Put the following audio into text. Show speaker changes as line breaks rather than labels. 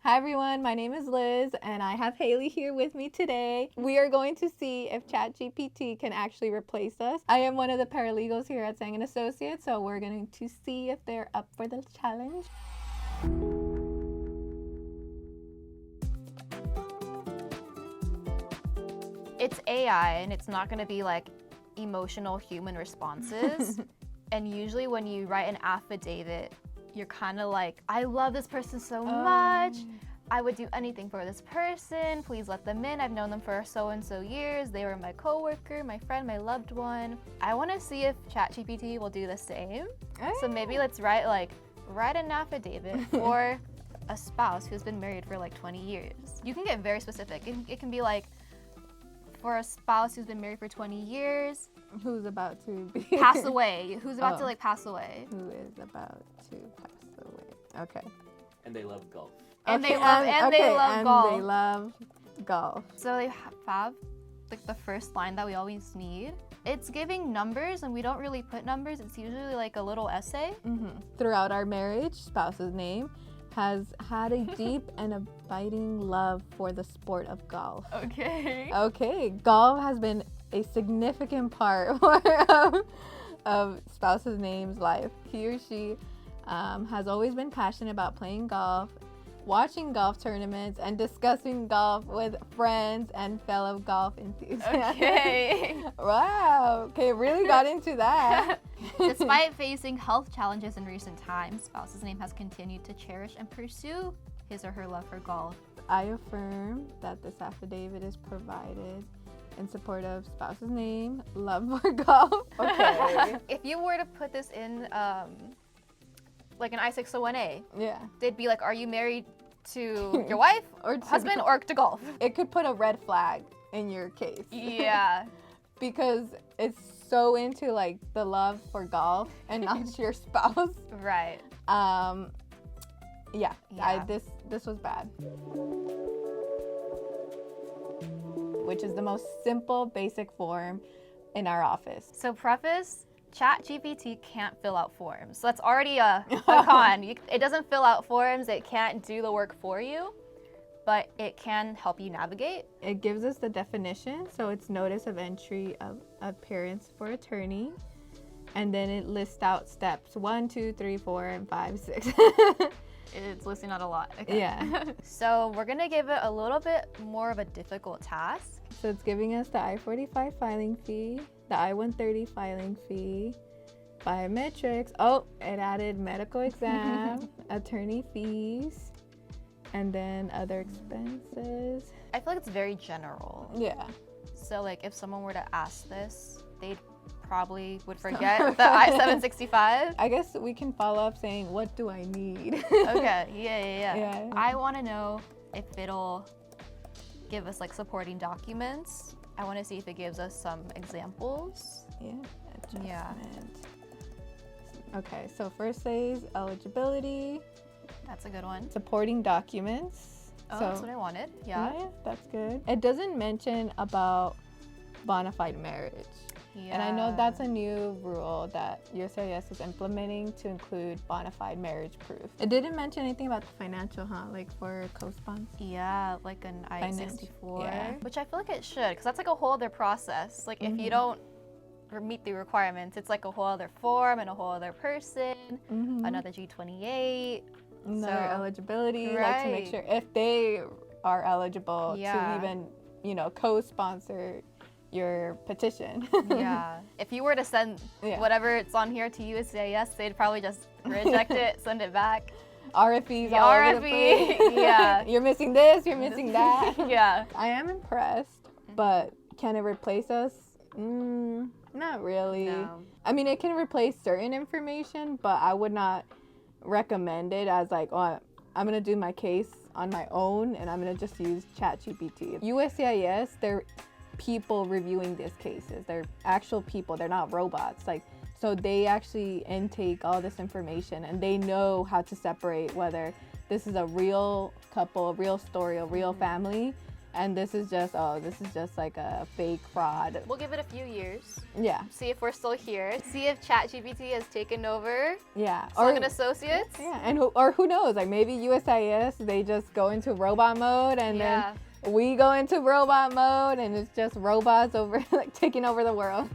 Hi everyone, my name is Liz and I have Hailey here with me today. We are going to see if ChatGPT can actually replace us. I am one of the paralegals here at Tsang and Associates, so we're going to see if they're up for the challenge.
It's AI and it's not going to be like emotional human responses. And usually when you write an affidavit, you're kind of like, I love this person so much. I would do anything for this person. Please let them in. I've known them for so and so years. They were my coworker, my friend, my loved one. I want to see if ChatGPT will do the same. So maybe let's write an affidavit for a spouse who's been married for like 20 years. You can get very specific. It can be like, for a spouse who's been married for 20 years.
Who's about to be
pass away. Who's about to like pass away.
Who is about to pass away. Okay.
And they love golf.
And
okay,
they love golf.
They love golf.
So they have like the first line that we always need. It's giving numbers and we don't really put numbers. It's usually like a little essay.
Throughout our marriage, spouse's name has had a deep and abiding love for the sport of golf. Okay, golf has been a significant part of spouse's name's life. He or she has always been passionate about playing golf, watching golf tournaments, and discussing golf with friends and fellow golf enthusiasts.
Okay.
Wow. Okay, really got into that.
Despite facing health challenges in recent times, spouse's name has continued to cherish and pursue his or her love for golf.
I affirm that this affidavit is provided in support of spouse's name, love for golf. Okay.
If you were to put this in like an I-601A,
yeah,
they'd be like, are you married to your wife or husband or to golf?
It could put a red flag in your case.
Yeah.
Because it's so into like the love for golf and not your spouse.
Right.
Yeah. This was bad. Which is the most simple, basic form in our office.
So preface, ChatGPT can't fill out forms. So that's already a con. It doesn't fill out forms. It can't do the work for you, but it can help you navigate.
It gives us the definition. So it's notice of entry of appearance for attorney. And then it lists out steps 1, 2, 3, 4, and 5, 6.
It's listing out a lot. Okay.
Yeah.
So we're going to give it a little bit more of a difficult task.
So it's giving us the I-45 filing fee, the I-130 filing fee, biometrics. Oh, it added medical exam, attorney fees, and then other expenses.
I feel like it's very general.
Yeah.
So like if someone were to ask this, they'd probably would forget the I-765.
I guess we can follow up saying, what do I need?
Okay, yeah.
Yeah.
I want to know if it'll give us like supporting documents. I want to see if it gives us some examples.
Yeah, adjustment.
Yeah.
Okay, so first says eligibility.
That's a good one.
Supporting documents.
Oh,
so,
that's what I wanted. Yeah.
That's good. It doesn't mention about bona fide marriage.
Yeah.
And I know that's a new rule that USCIS is implementing to include bona fide marriage proof. It didn't mention anything about the financial, like for co-spons.
Yeah, like an I-64,
yeah.
which I feel like it should, because that's like a whole other process. Like if you don't meet the requirements, it's like a whole other form and a whole other person, another G28.
Another eligibility,
right.
like to make sure if they are eligible to
Yeah.
even, co-sponsor your petition.
Yeah. If you were to send whatever it's on here to USCIS, they'd probably just reject it, send it back.
RFEs all over the place.
Yeah.
You're missing this, you're missing that.
Yeah.
I am impressed, but can it replace us? Not really.
No.
I mean, it can replace certain information, but I would not recommend it as like, oh, I'm going to do my case on my own and I'm going to just use ChatGPT. USCIS, they're people reviewing these cases. They're actual people. They're not robots. So they actually intake all this information and they know how to separate whether this is a real couple, a real story, a real family, and this is just like a fake fraud.
We'll give it a few years.
Yeah.
See if we're still here. See if ChatGPT has taken over.
Yeah.
Tsang and Associates.
Yeah, and who knows? Like maybe USIS, they just go into robot mode, and then we go into robot mode, and it's just robots over like taking over the world.